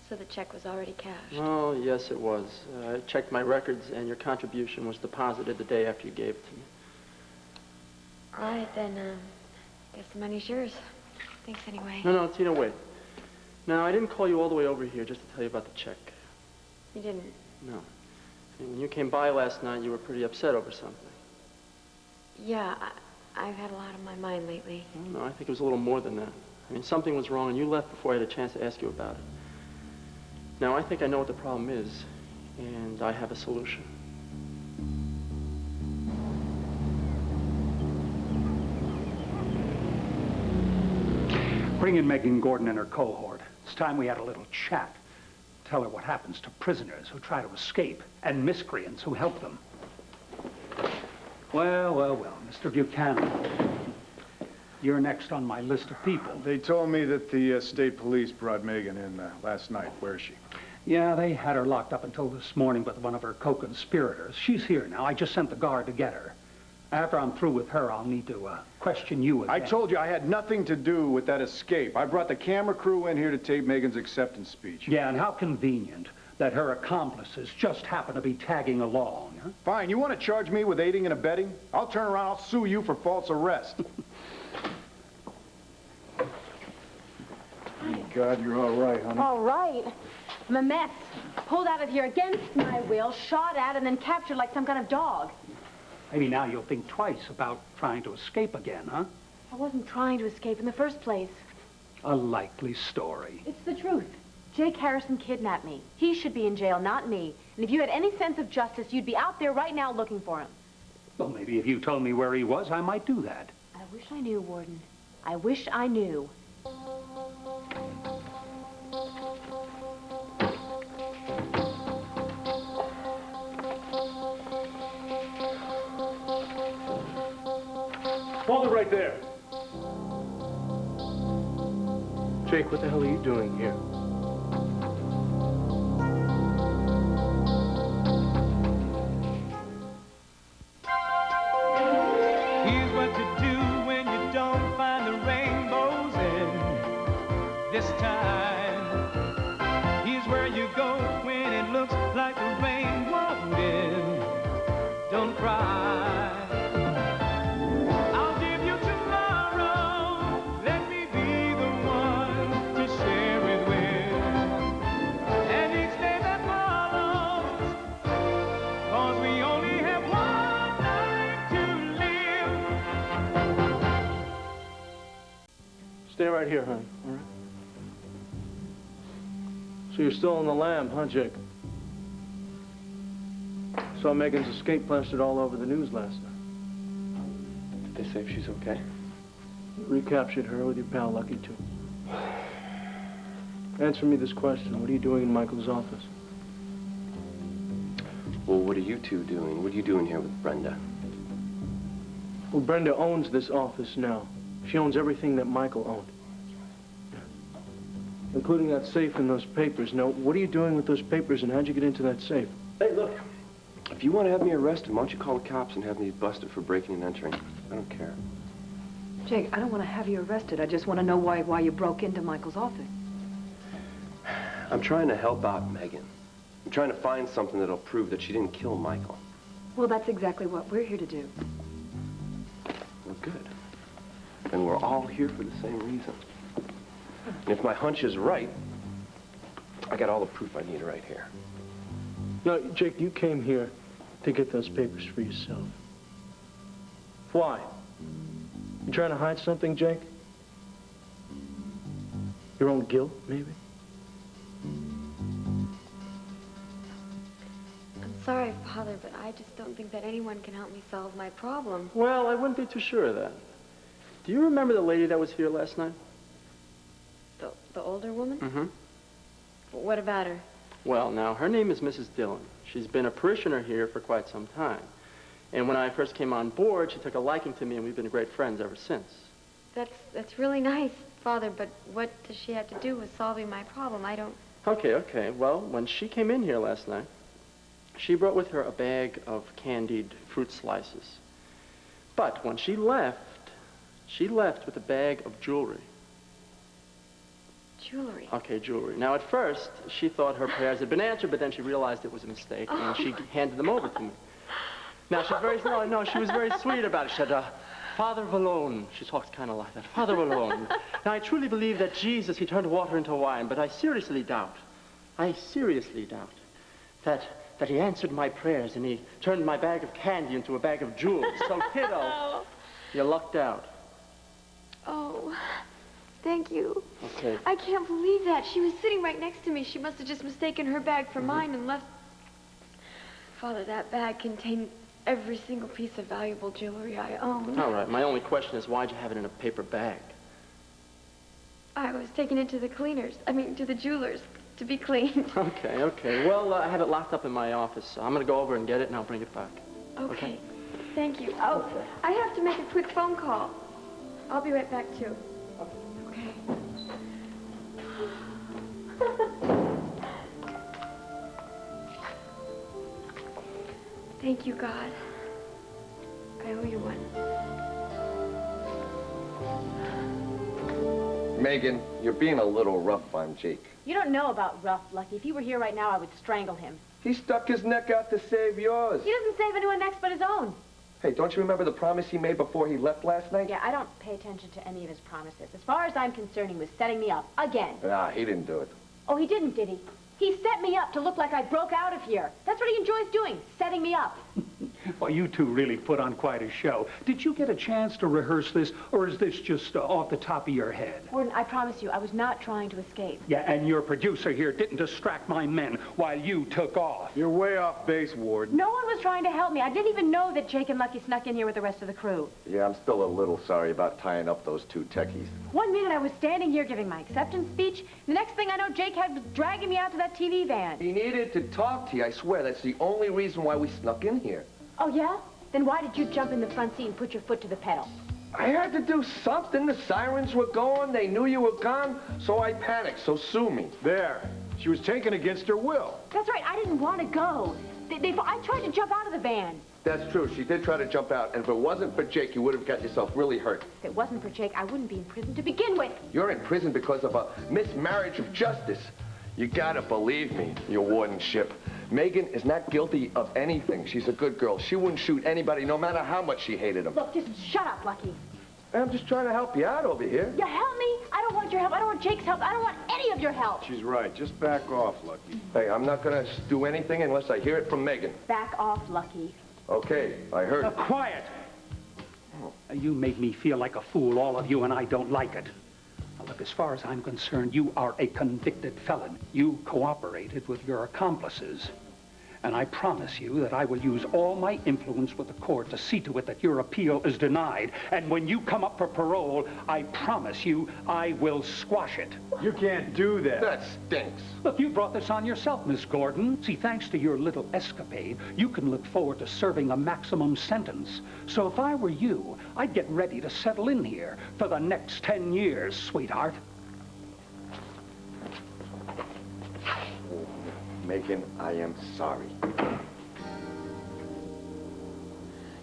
So the check was already cashed? Oh, yes, it was. I checked my records, and your contribution was deposited the day after you gave it to me. All right, then, guess the money's yours. Thanks anyway. No, Tina, wait. Now, I didn't call you all the way over here just to tell you about the check. You didn't? No. I mean, when you came by last night, you were pretty upset over something. Yeah, I've had a lot on my mind lately. No, I think it was a little more than that. I mean, something was wrong, and you left before I had a chance to ask you about it. Now, I think I know what the problem is, and I have a solution. Bring in Megan Gordon and her cohort. It's time we had a little chat. Tell her what happens to prisoners who try to escape and miscreants who help them. Well, Mr. Buchanan. You're next on my list of people. They told me that the state police brought Megan in last night. Where is she? Yeah, they had her locked up until this morning with one of her co-conspirators. She's here now. I just sent the guard to get her. After I'm through with her, I'll need to question you again. I told you I had nothing to do with that escape. I brought the camera crew in here to tape Megan's acceptance speech. Yeah, and how convenient that her accomplices just happen to be tagging along, huh? Fine. You want to charge me with aiding and abetting? I'll turn around. I'll sue you for false arrest. Thank God you're all right, honey. All right. I'm a mess. Pulled out of here against my will, shot at, and then captured like some kind of dog. Maybe now you'll think twice about trying to escape again, huh? I wasn't trying to escape in the first place. A likely story. It's the truth. Jake Harrison kidnapped me. He should be in jail, not me. And if you had any sense of justice, you'd be out there right now looking for him. Well, maybe if you told me where he was, I might do that. I wish I knew, Warden. I wish I knew. Hold it right there. Jake, what the hell are you doing here? Here's what to do when you don't find the rainbows in this time. Here's where you go when it looks like the rain won't end. Don't cry. Stay right here, hon, all right? So you're still on the lam, huh, Jake? Saw Megan's escape plastered all over the news last night. Did they say if she's okay? You recaptured her with your pal Lucky, too. Answer me this question. What are you doing in Michael's office? Well, what are you two doing? What are you doing here with Brenda? Well, Brenda owns this office now. She owns everything that Michael owned. Including that safe and those papers. Now, what are you doing with those papers and how'd you get into that safe? Hey, look. If you want to have me arrested, why don't you call the cops and have me busted for breaking and entering? I don't care. Jake, I don't want to have you arrested. I just want to know why you broke into Michael's office. I'm trying to help out Megan. I'm trying to find something that'll prove that she didn't kill Michael. Well, that's exactly what we're here to do. Well, good. And we're all here for the same reason. And if my hunch is right, I got all the proof I need right here. No, Jake, you came here to get those papers for yourself. Why? You trying to hide something, Jake? Your own guilt, maybe? I'm sorry, Father, but I just don't think that anyone can help me solve my problem. Well, I wouldn't be too sure of that. Do you remember the lady that was here last night? The older woman? Mm-hmm. What about her? Well, now, her name is Mrs. Dillon. She's been a parishioner here for quite some time. And when I first came on board, she took a liking to me, and we've been great friends ever since. That's really nice, Father, but what does she have to do with solving my problem? I don't... Okay. Well, when she came in here last night, she brought with her a bag of candied fruit slices. But when she left with a bag of jewelry. Jewelry. Okay, jewelry. Now, at first, she thought her prayers had been answered, but then she realized it was a mistake, and she handed them over to me. Now, she's very, no, she was very sweet about it. She said, Father Valone. She talks kind of like that. Father Valone. Now, I truly believe that Jesus, he turned water into wine, but I seriously doubt that he answered my prayers and he turned my bag of candy into a bag of jewels. So, kiddo, you lucked out. Oh, thank you. Okay. I can't believe that. She was sitting right next to me. She must have just mistaken her bag for mine and left. Father, that bag contained every single piece of valuable jewelry I own. All right. My only question is, why'd you have it in a paper bag? I was taking it to the to the jewelers, to be cleaned. Okay. Well, I have it locked up in my office. I'm going to go over and get it, and I'll bring it back. Okay. Thank you. Oh, Okay. I have to make a quick phone call. I'll be right back, too. Okay. Thank you, God. I owe you one. Megan, you're being a little rough on Jake. You don't know about rough, Lucky. If he were here right now, I would strangle him. He stuck his neck out to save yours. He doesn't save anyone next but his own. Hey, don't you remember the promise he made before he left last night? Yeah, I don't pay attention to any of his promises. As far as I'm concerned, he was setting me up. Again. Nah, he didn't do it. Oh, he didn't, did he? He set me up to look like I broke out of here. That's what he enjoys doing, setting me up. Well, you two really put on quite a show. Did you get a chance to rehearse this, or is this just off the top of your head? Warden, I promise you, I was not trying to escape. Yeah, and your producer here didn't distract my men while you took off. You're way off base, Warden. No one was trying to help me. I didn't even know that Jake and Lucky snuck in here with the rest of the crew. Yeah, I'm still a little sorry about tying up those two techies. 1 minute I was standing here giving my acceptance speech. The next thing I know, Jake was dragging me out to that TV van. He needed to talk to you, I swear. That's the only reason why we snuck in here. Oh, yeah? Then why did you jump in the front seat and put your foot to the pedal? I had to do something. The sirens were going. They knew you were gone. So I panicked. So sue me. There. She was taken against her will. That's right. I didn't want to go. I tried to jump out of the van. That's true. She did try to jump out. And if it wasn't for Jake, you would have got yourself really hurt. If it wasn't for Jake, I wouldn't be in prison to begin with. You're in prison because of a mismarriage of justice. You gotta believe me, your wardenship. Megan is not guilty of anything. She's a good girl. She wouldn't shoot anybody, no matter how much she hated him. Look, just shut up, Lucky. I'm just trying to help you out over here. You help me? I don't want your help. I don't want Jake's help. I don't want any of your help. She's right. Just back off, Lucky. Hey, I'm not gonna do anything unless I hear it from Megan. Back off, Lucky. Okay, I heard it. Quiet! You made me feel like a fool, all of you, and I don't like it. Now, look, as far as I'm concerned, you are a convicted felon. You cooperated with your accomplices. And I promise you that I will use all my influence with the court to see to it that your appeal is denied. And when you come up for parole, I promise you I will squash it. You can't do that. That stinks. Look, you brought this on yourself, Miss Gordon. See, thanks to your little escapade, you can look forward to serving a maximum sentence. So if I were you, I'd get ready to settle in here for the next 10 years, sweetheart. Megan, I am sorry.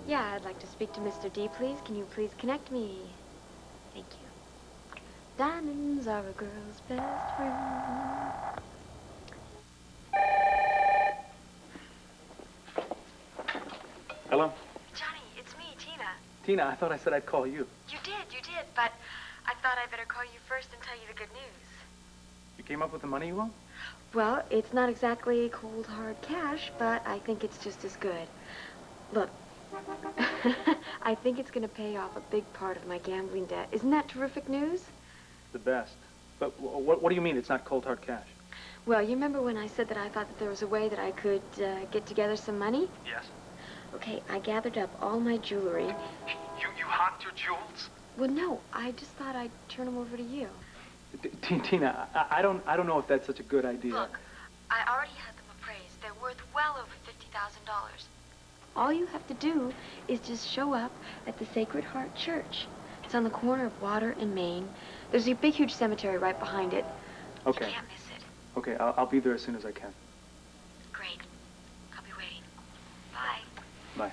Yeah, I'd like to speak to Mr. D, please. Can you please connect me? Thank you. Diamonds are a girl's best friend. Hello? Johnny, it's me, Tina. Tina, I thought I said I'd call you. You did, but I thought I'd better call you first and tell you the good news. You came up with the money you want? Well, it's not exactly cold, hard cash, but I think it's just as good. Look, I think it's going to pay off a big part of my gambling debt. Isn't that terrific news? The best. But what do you mean it's not cold hard cash? Well, you remember when I said that I thought that there was a way that I could get together some money? Yes. Okay, I gathered up all my jewelry. You hawked your jewels? Well, no, I just thought I'd turn them over to you. Tina, I don't know if that's such a good idea. Look, I already had them appraised. They're worth well over $50,000. All you have to do is just show up at the Sacred Heart Church. It's on the corner of Water and Main. There's a big, huge cemetery right behind it. Okay. You can't miss it. Okay, I'll be there as soon as I can. Great. I'll be waiting. Bye. Bye.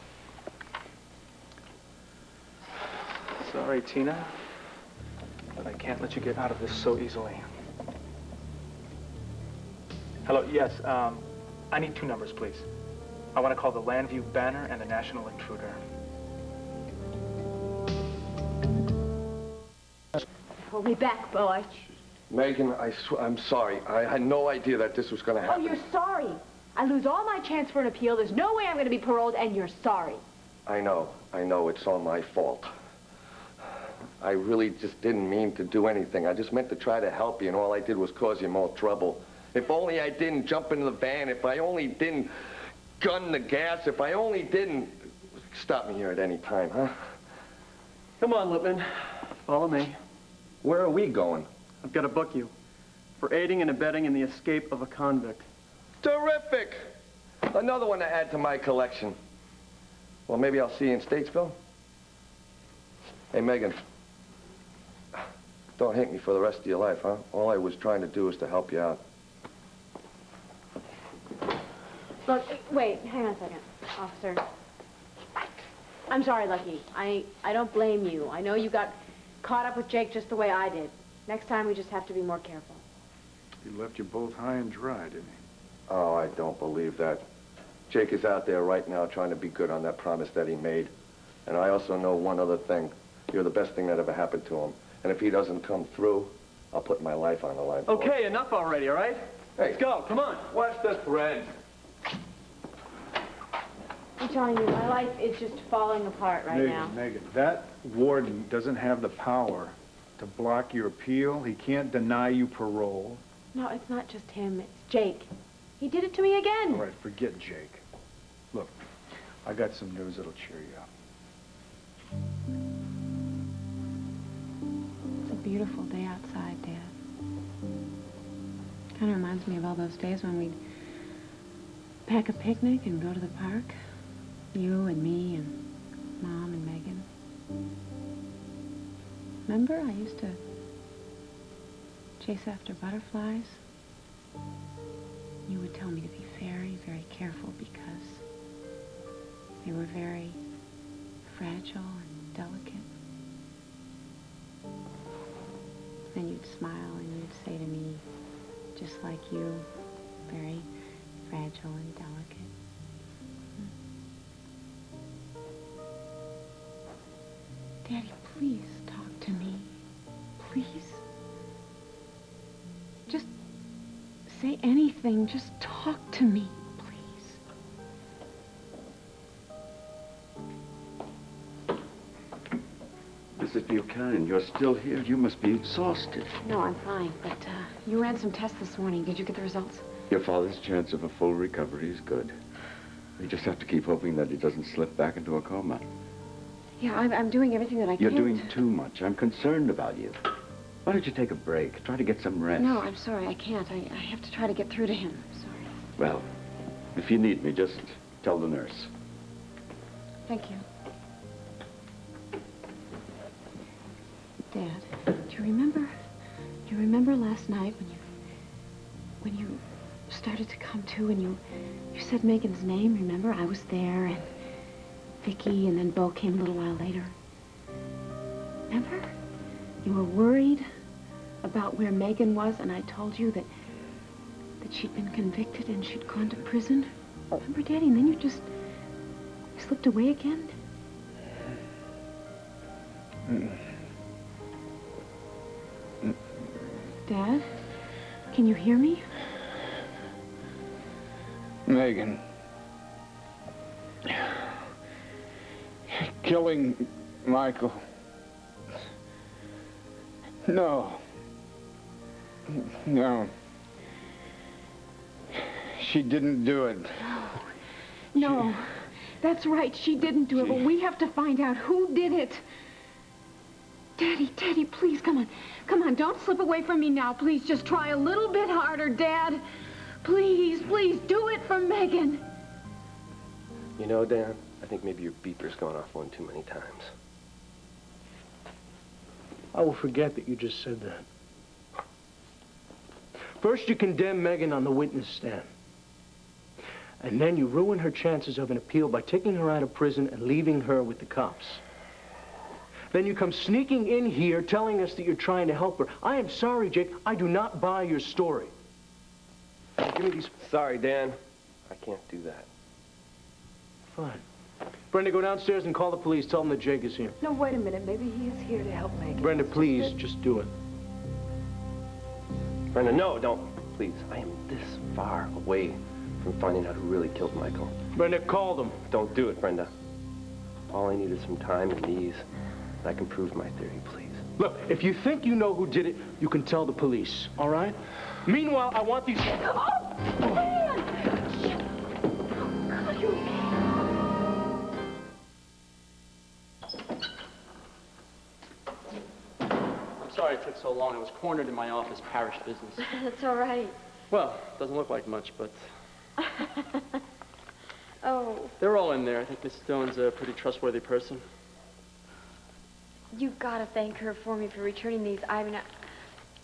Sorry, Tina, but I can't let you get out of this so easily. Hello, yes, I need 2 numbers, please. I want to call the Landview Banner and the National Intruder. Pull me back, boy. Megan, I'm sorry. I had no idea that this was going to happen. Oh, you're sorry. I lose all my chance for an appeal. There's no way I'm going to be paroled, and you're sorry. I know. It's all my fault. I really just didn't mean to do anything. I just meant to try to help you, and all I did was cause you more trouble. If only I didn't jump into the van, if I only didn't gun the gas, if I only didn't... Stop me here at any time, huh? Come on, Lippman. Follow me. Where are we going? I've got to book you for aiding and abetting in the escape of a convict. Terrific! Another one to add to my collection. Well, maybe I'll see you in Statesville. Hey, Megan. Don't hate me for the rest of your life, huh? All I was trying to do is to help you out. Look, wait, hang on a second, officer. I'm sorry, Lucky. I don't blame you. I know you got caught up with Jake just the way I did. Next time, we just have to be more careful. He left you both high and dry, didn't he? Oh, I don't believe that. Jake is out there right now trying to be good on that promise that he made. And I also know one other thing. You're the best thing that ever happened to him. And if he doesn't come through, I'll put my life on the line. Okay, enough already, all right? Hey, let's go, come on. Watch this, Brenda. I'm telling you, my life is just falling apart right now. Megan, that warden doesn't have the power to block your appeal. He can't deny you parole. No, it's not just him. It's Jake. He did it to me again. All right, forget Jake. Look, I got some news that'll cheer you up. It's a beautiful day outside, Dad. Kind of reminds me of all those days when we'd pack a picnic and go to the park. You and me and Mom and Megan. Remember, I used to chase after butterflies? You would tell me to be very, very careful because they were very fragile and delicate. Then you'd smile and you'd say to me, just like you, very fragile and delicate. Daddy, please talk to me. Please. Just say anything. Just talk to me, please. Mrs. Buchanan, you're still here. You must be exhausted. No, I'm fine, but you ran some tests this morning. Did you get the results? Your father's chance of a full recovery is good. We just have to keep hoping that he doesn't slip back into a coma. Yeah, I'm doing everything that I can. You're doing too much. I'm concerned about you. Why don't you take a break? Try to get some rest. No, I'm sorry. I can't. I have to try to get through to him. I'm sorry. Well, if you need me, just tell the nurse. Thank you. Dad, do you remember last night when you started to come to and you said Megan's name? Remember? I was there and Viki and then Bo came a little while later. Remember? You were worried about where Megan was, and I told you that she'd been convicted and she'd gone to prison. Remember, Daddy? And then you slipped away again? Dad? Can you hear me? Megan. Killing Michael. No. No. She didn't do it. No. That's right. She didn't do it, but we have to find out who did it. Daddy, please, come on. Come on, don't slip away from me now. Please, just try a little bit harder, Dad. Please, do it for Megan. You know, Dan, I think maybe your beeper's gone off one too many times. I will forget that you just said that. First, you condemn Megan on the witness stand. And then you ruin her chances of an appeal by taking her out of prison and leaving her with the cops. Then you come sneaking in here telling us that you're trying to help her. I am sorry, Jake. I do not buy your story. Give me these. Sorry, Dan. I can't do that. Fine. Brenda, go downstairs and call the police. Tell them that Jake is here. No, wait a minute. Maybe he is here to help Megan. Brenda, please, just do it. Brenda, no, don't. Please, I am this far away from finding out who really killed Michael. Brenda, call them. Don't do it, Brenda. All I need is some time and ease, and I can prove my theory, please. Look, if you think you know who did it, you can tell the police, all right? Meanwhile, I want these... Oh, man! God, you... I'm sorry it took so long. I was cornered in my office, parish business. That's all right. Well, doesn't look like much, but... Oh. They're all in there. I think Miss Stone's a pretty trustworthy person. You've got to thank her for me for returning these. I mean,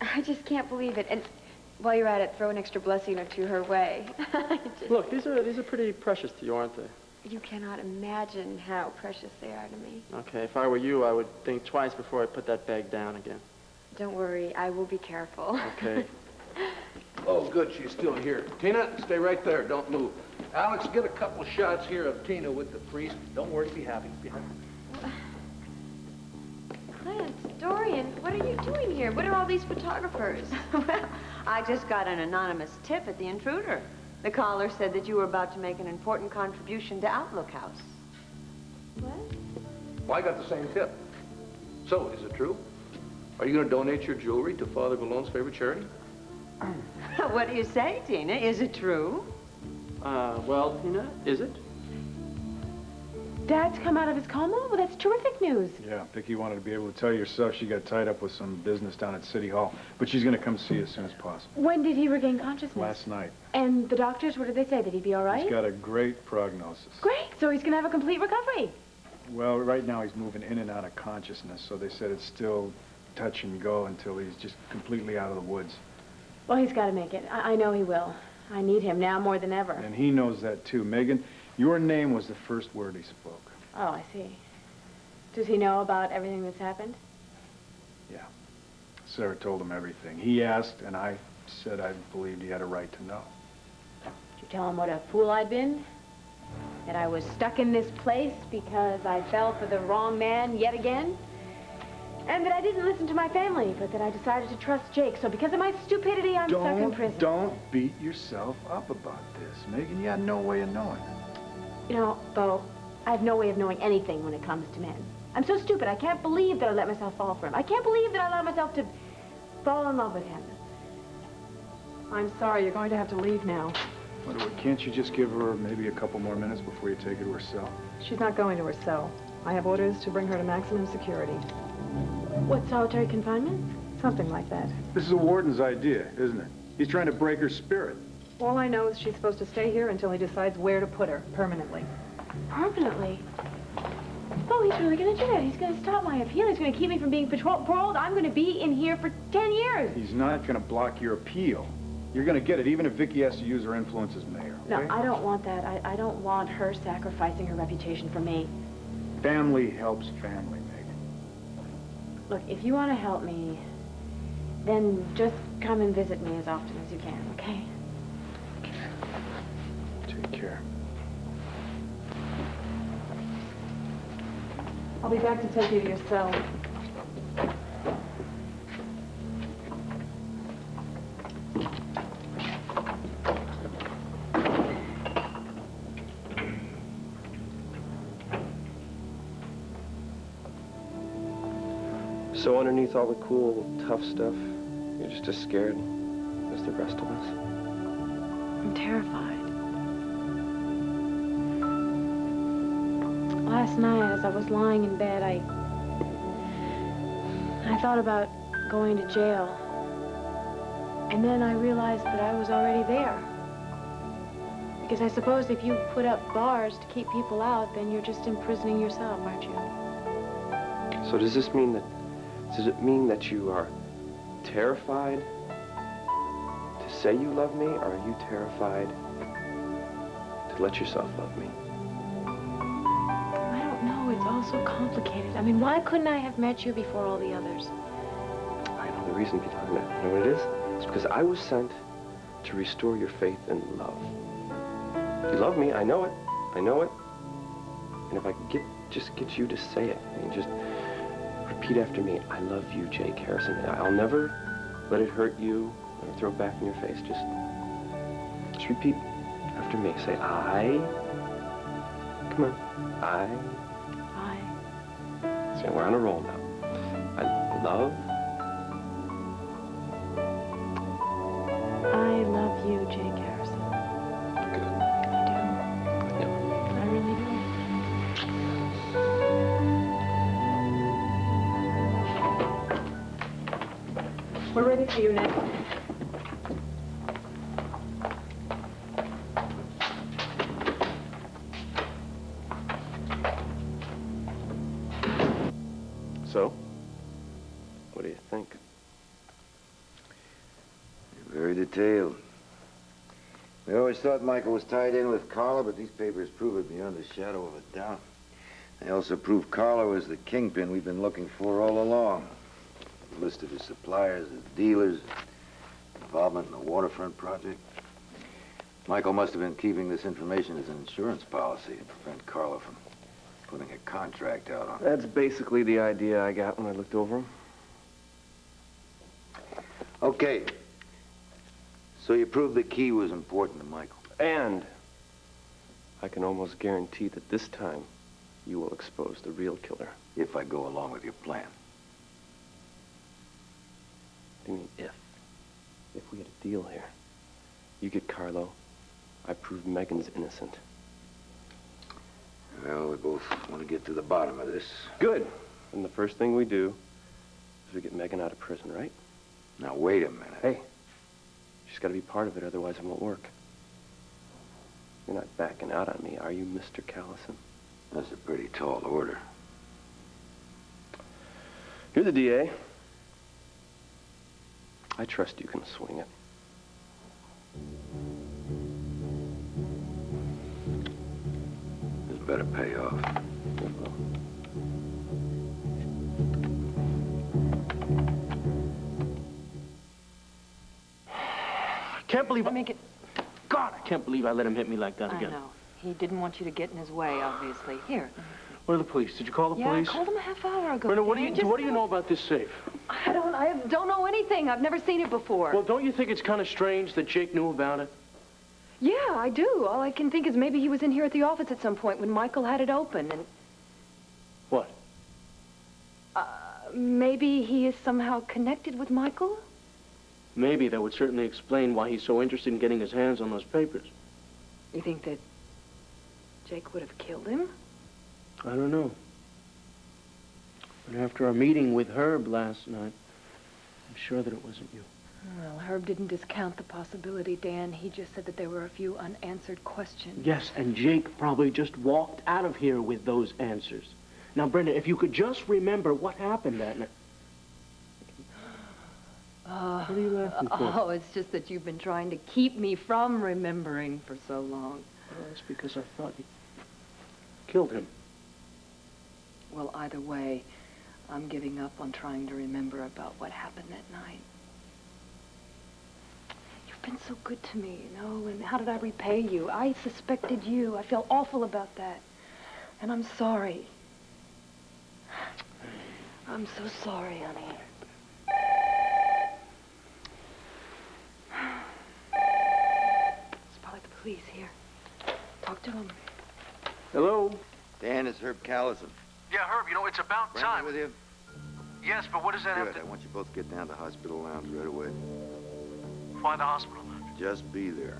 I just can't believe it. And while you're at it, throw an extra blessing or two her way. Look, these are pretty precious to you, aren't they? You cannot imagine how precious they are to me. Okay, if I were you, I would think twice before I put that bag down again. Don't worry, I will be careful. Okay. Oh, good, she's still here. Tina, stay right there. Don't move. Alex, get a couple shots here of Tina with the priest. Don't worry, be happy. Be happy. Clarence, Dorian, what are you doing here? What are all these photographers? Well, I just got an anonymous tip at the intruder. The caller said that you were about to make an important contribution to Outlook House. What? Well, I got the same tip. So, is it true? Are you going to donate your jewelry to Father Vallone's favorite charity? What do you say, Tina? Is it true? Well, Tina, is it? Dad's come out of his coma? Well, that's terrific news. Yeah, Viki wanted to be able to tell you herself. She got tied up with some business down at City Hall. But she's going to come see you as soon as possible. When did he regain consciousness? Last night. And the doctors, what did they say? That he'd be all right? He's got a great prognosis. Great, so he's going to have a complete recovery. Well, right now he's moving in and out of consciousness, so they said it's still touch and go until he's just completely out of the woods. Well, he's got to make it. I know he will. I need him now more than ever. And he knows that, too. Megan, your name was the first word he spoke. Oh, I see. Does he know about everything that's happened? Yeah. Sarah told him everything. He asked, and I said I believed he had a right to know. Did you tell him what a fool I'd been? That I was stuck in this place because I fell for the wrong man yet again? And that I didn't listen to my family, but that I decided to trust Jake. So because of my stupidity, I'm stuck in prison. Don't beat yourself up about this, Megan. You had no way of knowing. You know, Bo, I have no way of knowing anything when it comes to men. I'm so stupid. I can't believe that I let myself fall for him. I can't believe that I allowed myself to fall in love with him. I'm sorry, you're going to have to leave now. Can't you just give her maybe a couple more minutes before you take her to her cell? She's not going to her cell. I have orders to bring her to maximum security. What, solitary confinement? Something like that. This is a warden's idea, isn't it? He's trying to break her spirit. All I know is she's supposed to stay here until he decides where to put her, permanently. Permanently? Oh, he's really going to do that. He's going to stop my appeal. He's going to keep me from being paroled. I'm going to be in here for 10 years. He's not going to block your appeal. You're going to get it, even if Viki has to use her influence as mayor, okay? No, I don't want that. I don't want her sacrificing her reputation for me. Family helps family, Megan. Look, if you want to help me, then just come and visit me as often as you can, okay? Take care. I'll be back to take you to your cell. So underneath all the cool, tough stuff, you're just as scared as the rest of us? I'm terrified. Last night, as I was lying in bed, I thought about going to jail. And then I realized that I was already there. Because I suppose if you put up bars to keep people out, then you're just imprisoning yourself, aren't you? So does it mean that you are terrified to say you love me, or are you terrified to let yourself love me? I don't know. It's all so complicated. I mean, why couldn't I have met you before all the others? I know the reason behind that. You know what it is? It's because I was sent to restore your faith in love. You love me, I know it. I know it. And if I could just get you to say it, and just repeat after me, I love you, Jake Harrison. I'll never let it hurt you or throw it back in your face. Just repeat after me. Say, I. Come on. I. See, we're on a roll now. I love. I love you, Jake Harrison. Good. I do. I really do. We're ready for you, Nick. So, what do you think? Very detailed. We always thought Michael was tied in with Carla, but these papers prove it beyond a shadow of a doubt. They also prove Carla was the kingpin we've been looking for all along. A list of his suppliers, his dealers, involvement in the waterfront project. Michael must have been keeping this information as an insurance policy to prevent Carla from putting a contract out on it. That's basically the idea I got when I looked over him. Okay. So you proved the key was important to Michael. And I can almost guarantee that this time you will expose the real killer. If I go along with your plan. What do you mean, if? If we had a deal here. You get Carlo, I prove Megan's innocent. Well, we both want to get to the bottom of this. Good. And the first thing we do is we get Megan out of prison, right? Now, wait a minute. Hey, she's got to be part of it, otherwise it won't work. You're not backing out on me, are you, Mr. Callison? That's a pretty tall order. You're the DA. I trust you can swing it. This better pay off. I can't believe God, I can't believe I let him hit me like that again. I know. He didn't want you to get in his way, obviously. Here. Where are the police? Did you call the police? Yeah, I called him a half hour ago. Brenda, what do you know about this safe? I don't know anything. I've never seen it before. Well, don't you think it's kind of strange that Jake knew about it? Yeah, I do. All I can think is maybe he was in here at the office at some point when Michael had it open, and... What? Maybe he is somehow connected with Michael? Maybe. That would certainly explain why he's so interested in getting his hands on those papers. You think that Jake would have killed him? I don't know. But after our meeting with Herb last night, I'm sure that it wasn't you. Well, Herb didn't discount the possibility, Dan. He just said that there were a few unanswered questions. Yes, and Jake probably just walked out of here with those answers. Now, Brenda, if you could just remember what happened that night. What are you laughing for? Oh, it's just that you've been trying to keep me from remembering for so long. Well, that's because I thought you killed him. Well, either way, I'm giving up on trying to remember about what happened that night. You've been so good to me, you know, and how did I repay you? I suspected you. I feel awful about that. And I'm sorry. I'm so sorry, honey. It's probably the police here. Talk to him. Hello? Dan, it's Herb Callison. Yeah, Herb, you know, it's about Brenda time. with you? Yes, but what does that have Good. to... I want you both to get down to hospital lounge right away. Why the hospital lounge? Just be there.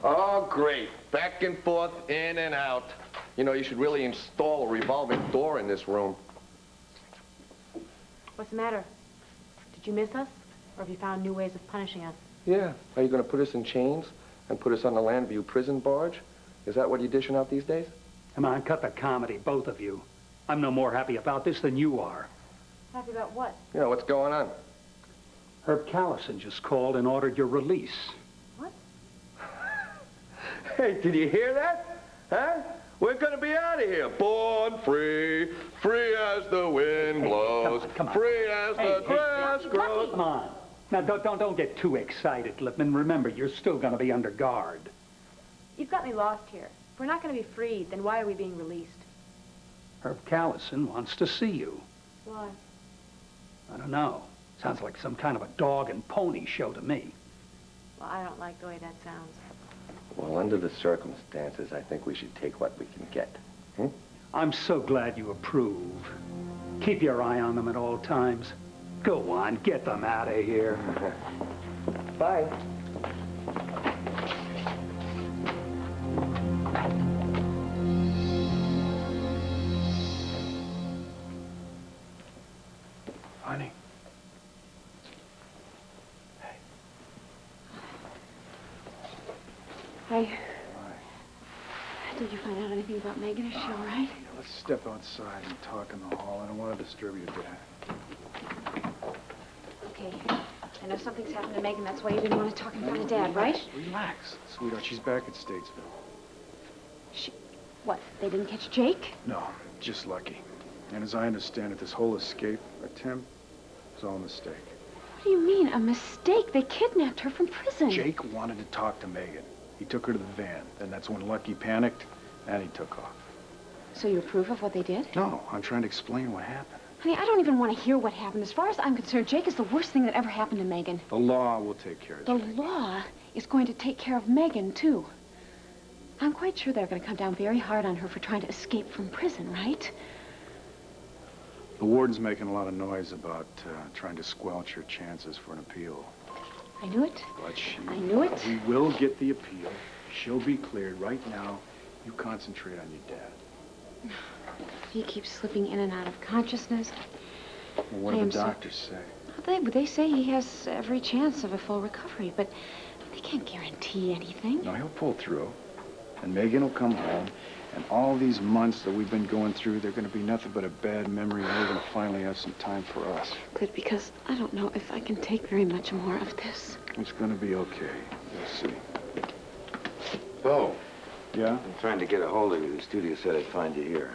Oh, great. Back and forth, in and out. You know, you should really install a revolving door in this room. What's the matter? Did you miss us? Or have you found new ways of punishing us? Yeah. Are you going to put us in chains and put us on the Landview prison barge? Is that what you're dishing out these days? Come on, cut the comedy, both of you. I'm no more happy about this than you are. Happy about what? You know, what's going on? Herb Callison just called and ordered your release. What? Hey, did you hear that? Huh? We're going to be out of here. Born free, Free as the wind blows. Come on. Free as the grass grows. Come on. Now, don't get too excited, Lipman. Remember, you're still going to be under guard. You've got me lost here. If we're not going to be freed, then why are we being released? Herb Callison wants to see you. Why? I don't know. Sounds like some kind of a dog and pony show to me. Well, I don't like the way that sounds. Well, under the circumstances, I think we should take what we can get. I'm so glad you approve. Keep your eye on them at all times. Go on, get them out of here. Bye. Honey. Hey. Did you find out anything about Megan? Is she all right? Let's step outside and talk in the hall. I don't want to disturb your dad. Okay. I know something's happened to Megan. That's why you didn't want to talk in front of Dad, right? Relax, sweetheart. She's back at Statesville. What? They didn't catch Jake? No, just lucky. And as I understand it, this whole escape attempt was all a mistake. What do you mean, a mistake? They kidnapped her from prison. Jake wanted to talk to Megan. He took her to the van. Then that's when Lucky panicked, and he took off. So you approve of what they did? No, I'm trying to explain what happened. Honey, I don't even want to hear what happened. As far as I'm concerned, Jake is the worst thing that ever happened to Megan. The law will take care of The Jake. law is going to take care of Megan, too. I'm quite sure they're going to come down very hard on her for trying to escape from prison, right? The warden's making a lot of noise about trying to squelch her chances for an appeal. I knew it. But I knew it. We will get the appeal. She'll be cleared. Right now, you concentrate on your dad. He keeps slipping in and out of consciousness. Well, what do the doctors say? They say he has every chance of a full recovery, but they can't guarantee anything. No, he'll pull through. And Megan will come home, and all these months that we've been going through, they're going to be nothing but a bad memory, and we're going to finally have some time for us. Good, because I don't know if I can take very much more of this. It's going to be okay. You'll see. Oh. Yeah? I'm trying to get a hold of you. The studio said I'd find you here.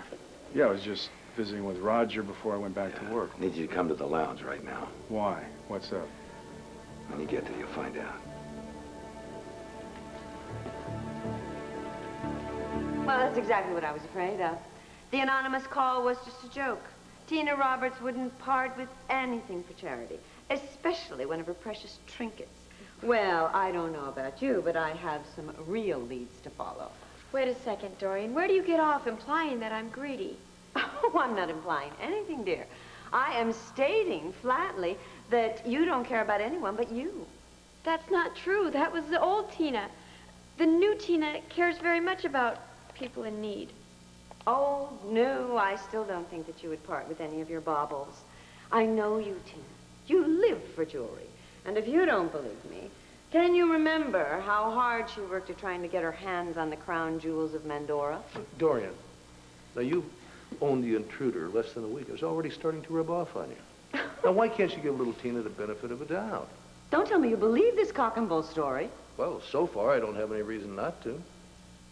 Yeah, I was just visiting with Roger before I went back to work. I need you to come to the lounge right now. Why? What's up? When you get there, you'll find out. Well, that's exactly what I was afraid of. The anonymous call was just a joke. Tina Roberts wouldn't part with anything for charity, especially one of her precious trinkets. Well, I don't know about you, but I have some real leads to follow. Wait a second, Dorian. Where do you get off implying that I'm greedy? Oh, I'm not implying anything, dear. I am stating flatly that you don't care about anyone but you. That's not true. That was the old Tina. The new Tina cares very much about people in need. Oh, no, I still don't think that you would part with any of your baubles. I know you, Tina. You live for jewelry. And if you don't believe me, can you remember how hard she worked at trying to get her hands on the crown jewels of Mandora? Dorian, now you've owned the intruder less than a week. It's already starting to rub off on you. Now, why can't you give little Tina the benefit of a doubt? Don't tell me you believe this cock and bull story. Well, so far, I don't have any reason not to.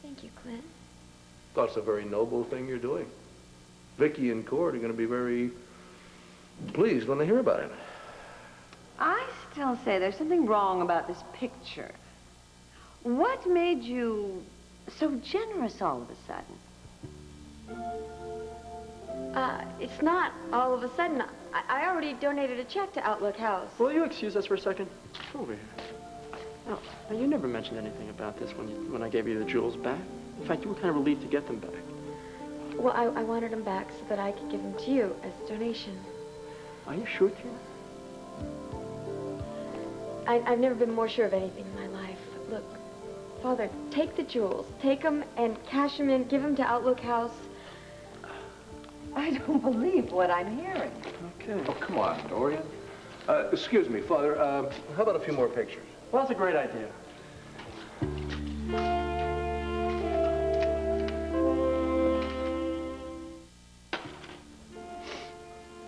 Thank you, Clint. That's a very noble thing you're doing. Viki and Cord are going to be very pleased when they hear about it. I still say there's something wrong about this picture. What made you so generous all of a sudden? It's not all of a sudden. I already donated a check to Outlook House. Will you excuse us for a second? Over here. Oh, now you never mentioned anything about this when I gave you the jewels back. In fact, you were kind of relieved to get them back. Well, I wanted them back so that I could give them to you as a donation. Are you sure, Tina? I've never been more sure of anything in my life. Look, Father, take the jewels. Take them and cash them in. Give them to Outlook House. I don't believe what I'm hearing. Okay. Oh, come on, Dorian. Excuse me, Father. How about a few more pictures? Well, that's a great idea.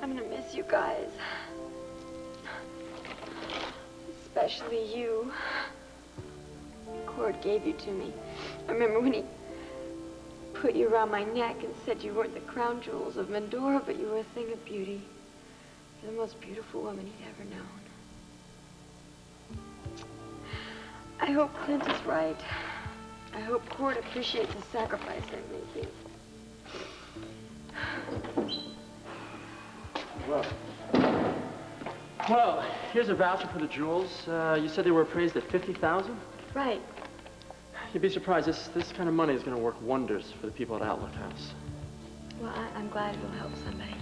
I'm gonna miss you guys. Especially you. Cord gave you to me. I remember when he put you around my neck and said you weren't the crown jewels of Mandora, but you were a thing of beauty. You're the most beautiful woman he'd ever known. I hope Clint is right. I hope Court appreciates the sacrifice I'm making. Well, here's a voucher for the jewels. You said they were appraised at $50,000? Right. You'd be surprised. This kind of money is going to work wonders for the people at Outlook House. Well, I'm glad it'll help somebody.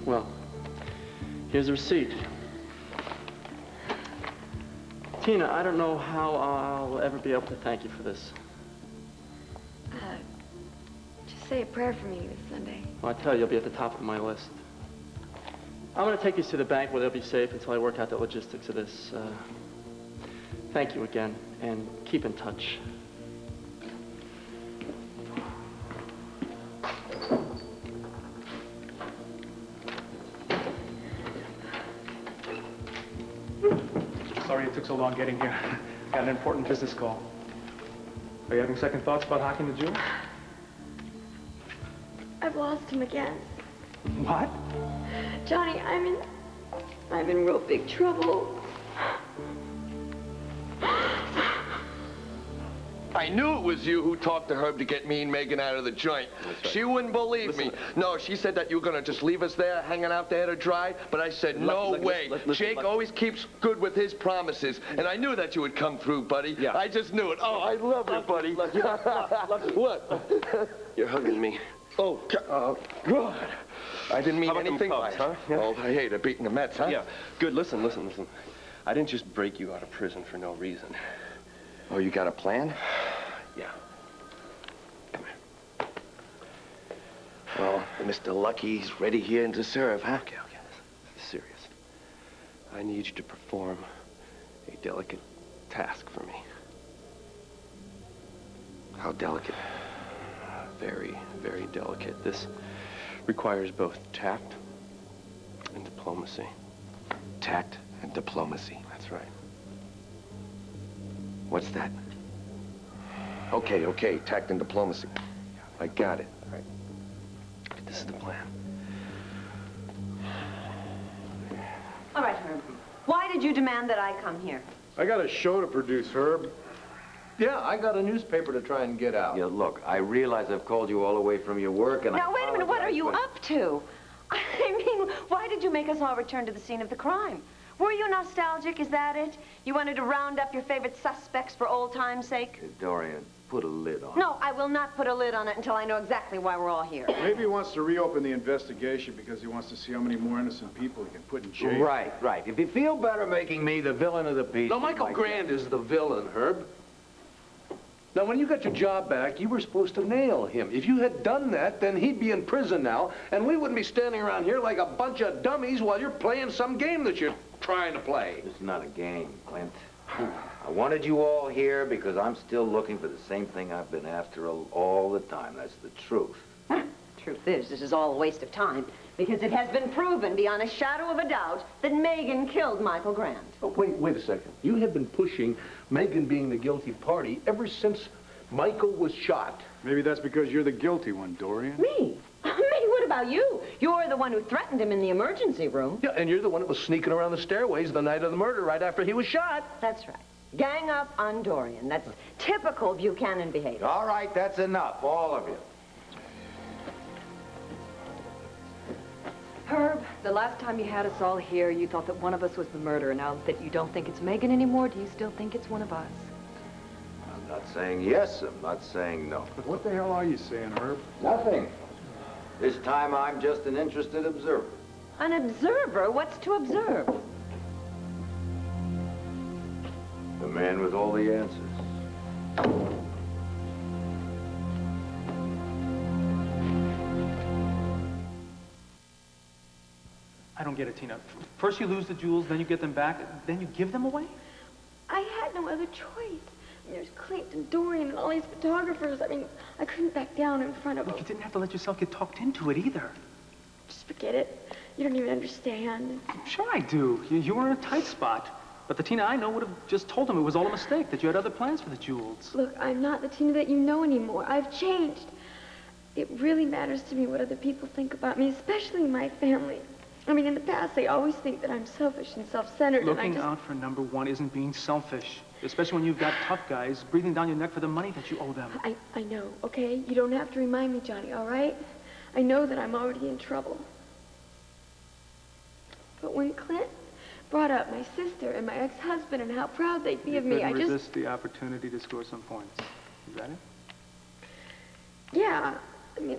Well, here's a receipt. Tina, I don't know how I'll ever be able to thank you for this. Just say a prayer for me this Sunday. Well, I tell you, you'll be at the top of my list. I'm going to take these to the bank where they'll be safe until I work out the logistics of this. Thank you again, and keep in touch. Sorry it took so long getting here. Got an important business call. Are you having second thoughts about hocking the jewel? I've lost him again. What? Johnny, I'm in real big trouble. I knew it was you who talked to Herb to get me and Megan out of the joint. Right. She wouldn't believe me. No, she said that you were going to just leave us there, hanging out there to dry, but I said, no way. Jake always keeps good with his promises, and I knew that you would come through, buddy. Yeah. I just knew it. Oh, I love you, buddy. What? You're hugging me. Oh, God. I didn't mean anything by it. Huh? Yeah. Oh, I hate it, beating the Mets, huh? Yeah. Good. Listen. I didn't just break you out of prison for no reason. Oh, you got a plan? Yeah. Come here. Well, Mr. Lucky's ready here to serve, huh? Okay. This is serious. I need you to perform a delicate task for me. How delicate? Very, very delicate. This requires both tact and diplomacy. Tact and diplomacy. That's right. What's that? Okay, tact and diplomacy. I got it. All right. This is the plan. All right, Herb. Why did you demand that I come here? I got a show to produce, Herb. Yeah, I got a newspaper to try and get out. Yeah, look, I realize I've called you all the way from your work, and Now, wait a minute. What are you up to? I mean, why did you make us all return to the scene of the crime? Were you nostalgic? Is that it? You wanted to round up your favorite suspects for old time's sake? Dorian, put a lid on it. No, I will not put a lid on it until I know exactly why we're all here. Maybe he wants to reopen the investigation because he wants to see how many more innocent people he can put in jail. Right. If you feel better making me the villain of the piece... No, Michael Grand is the villain, Herb. Now, when you got your job back, you were supposed to nail him. If you had done that, then he'd be in prison now, and we wouldn't be standing around here like a bunch of dummies while you're playing some game that you're trying to play. It's not a game, Clint. I wanted you all here because I'm still looking for the same thing I've been after all the time. That's the truth. Truth is, this is all a waste of time, because it has been proven beyond a shadow of a doubt that Megan killed Michael Grand. Oh, wait a second. You have been pushing Megan being the guilty party ever since Michael was shot. Maybe that's because you're the guilty one, Dorian. Me? What about you? You're the one who threatened him in the emergency room. Yeah, and you're the one that was sneaking around the stairways the night of the murder right after he was shot. That's right. Gang up on Dorian. That's typical Buchanan behavior. All right, that's enough, all of you. Herb, the last time you had us all here, you thought that one of us was the murderer. Now that you don't think it's Megan anymore, do you still think it's one of us? I'm not saying yes, I'm not saying no. What the hell are you saying, Herb? Nothing. This time I'm just an interested observer. An observer? What's to observe? The man with all the answers. I don't get it, Tina. First you lose the jewels, then you get them back, then you give them away? I had no other choice. There's Clint and Dorian and all these photographers. I mean, I couldn't back down in front of them. Look, you didn't have to let yourself get talked into it either. Just forget it. You don't even understand. Sure I do. You were in a tight spot. But the Tina I know would have just told him it was all a mistake, that you had other plans for the jewels. Look, I'm not the Tina that you know anymore. I've changed. it really matters to me what other people think about me, especially my family. I mean, in the past, they always think that I'm selfish and self-centered, and I Looking just... out for number one isn't being selfish, especially when you've got tough guys breathing down your neck for the money that you owe them. I know, okay? You don't have to remind me, Johnny, all right? I know that I'm already in trouble. But when Clint brought up my sister and my ex-husband and how proud they'd be of me, I just... resist the opportunity to score some points. Is that it? Yeah, I mean,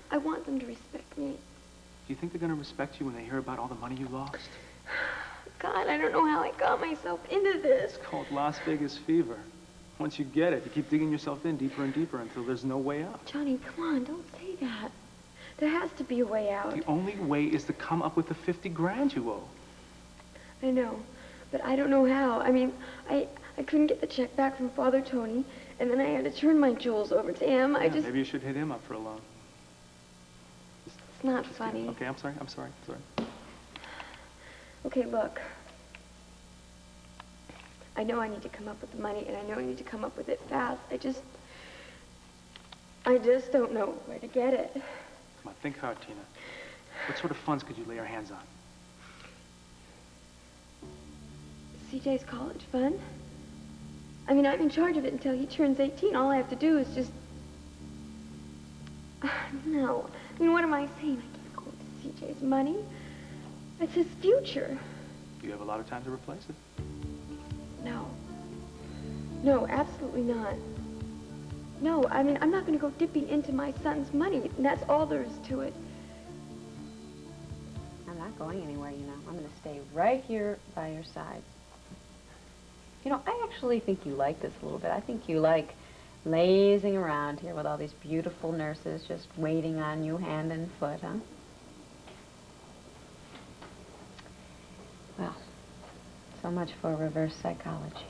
I want them to respect me. Do you think they're going to respect you when they hear about all the money you lost? God, I don't know how I got myself into this. It's called Las Vegas fever. Once you get it, you keep digging yourself in deeper and deeper until there's no way out. Johnny, come on, don't say that. There has to be a way out. The only way is to come up with the 50 grand you owe. I know, but I don't know how. I mean, I couldn't get the check back from Father Tony, and then I had to turn my jewels over to him. Maybe you should hit him up for a loan. It's not funny. Okay, I'm sorry. Okay, look. I know I need to come up with the money, and I know I need to come up with it fast. I just don't know where to get it. Come on, think hard, Tina. What sort of funds could you lay your hands on? CJ's college fund? I mean, I'm in charge of it until he turns 18. All I have to do is just... No. I mean, what am I saying? I can't go into CJ's money. That's his future. You have a lot of time to replace it. No. No, absolutely not. No, I mean, I'm not going to go dipping into my son's money. And that's all there is to it. I'm not going anywhere, you know. I'm going to stay right here by your side. You know, I actually think you like this a little bit. I think you like lazing around here with all these beautiful nurses just waiting on you hand and foot, huh? Well, so much for reverse psychology.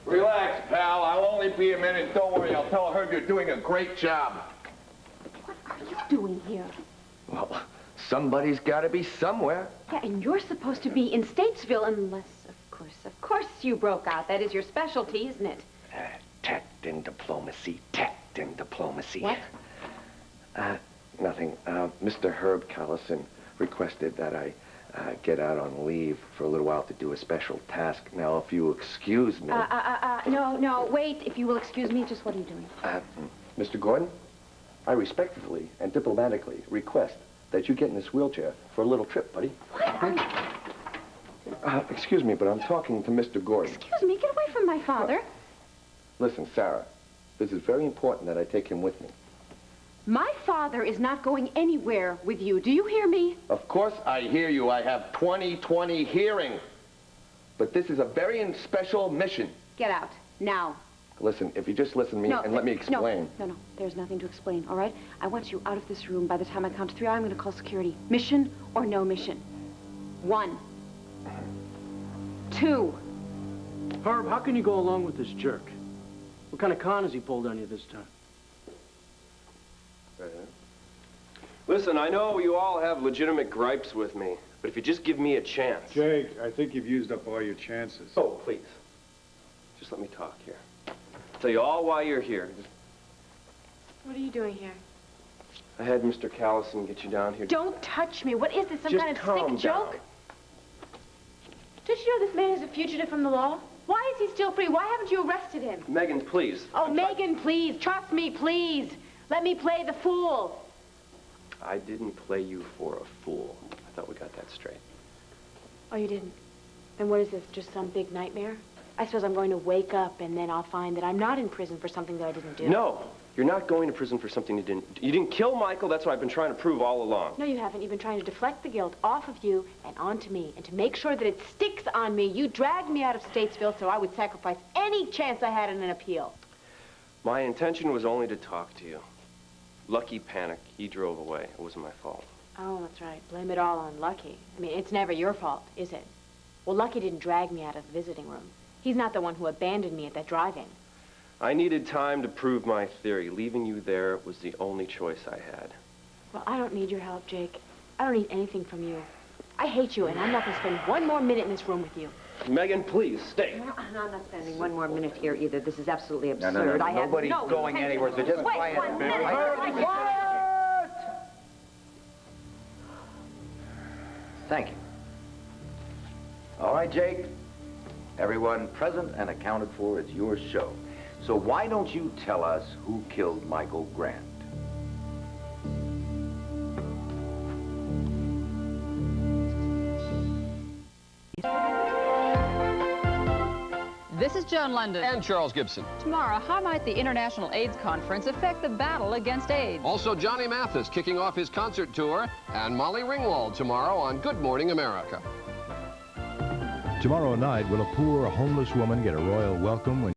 Relax, pal. I'll only be a minute. Don't worry. I'll tell Herb you're doing a great job. What are you doing here? Well, somebody's got to be somewhere. Yeah, and you're supposed to be in Statesville unless, of course you broke out. That is your specialty, isn't it? Tact and diplomacy. Tact and diplomacy. What? Nothing. Mr. Herb Callison requested that I get out on leave for a little while to do a special task. Now, if you excuse me... No, wait. If you will excuse me, just what are you doing? Mr. Gordon, I respectfully and diplomatically request that you get in this wheelchair for a little trip, buddy. What? Excuse me, but I'm talking to Mr. Gordon. Excuse me, get away from my father. Listen, Sarah, this is very important that I take him with me. My father is not going anywhere with you. Do you hear me? Of course I hear you. I have 20/20 hearing. But this is a very special mission. Get out, now. Listen, if you just listen to me and let me explain. No, there's nothing to explain, all right? I want you out of this room. By the time I count to 3, I'm going to call security. Mission or no mission? 1, 2. Herb, how can you go along with this jerk? What kind of con has he pulled on you this time? Listen, I know you all have legitimate gripes with me, but if you just give me a chance... Jake, I think you've used up all your chances. Oh, please. Just let me talk here. I'll tell you all why you're here. What are you doing here? I had Mr. Callison get you down here. Don't touch me. What is this, some Just kind of calm sick joke? down. Did you know this man is a fugitive from the law? Why is he still free? Why haven't you arrested him? Megan, please. Oh, Megan, please. Trust me, please. Let me play the fool. I didn't play you for a fool. I thought we got that straight. Oh, you didn't? Then what is this, just some big nightmare? I suppose I'm going to wake up and then I'll find that I'm not in prison for something that I didn't do. No, you're not going to prison for something you didn't... You didn't kill Michael. That's what I've been trying to prove all along. No, you haven't. You've been trying to deflect the guilt off of you and onto me. And to make sure that it sticks on me, you dragged me out of Statesville so I would sacrifice any chance I had in an appeal. My intention was only to talk to you. Lucky panicked. He drove away. It wasn't my fault. Oh, that's right. Blame it all on Lucky. I mean, it's never your fault, is it? Well, Lucky didn't drag me out of the visiting room. He's not the one who abandoned me at that drive-in. I needed time to prove my theory. Leaving you there was the only choice I had. Well, I don't need your help, Jake. I don't need anything from you. I hate you, and I'm not going to spend one more minute in this room with you. Megan, please, stay. No, I'm not standing one more minute here either. This is absolutely No, absurd. no, no, I have nobody's no going intention- anywhere, so just Wait, quiet. 1 minute. Thank you. All right, Jake. Everyone present and accounted for, it's your show. So why don't you tell us who killed Michael Grant? This is Joan London. And Charles Gibson. Tomorrow, how might the International AIDS Conference affect the battle against AIDS? Also, Johnny Mathis kicking off his concert tour, and Molly Ringwald tomorrow on Good Morning America. Tomorrow night, will a poor homeless woman get a royal welcome when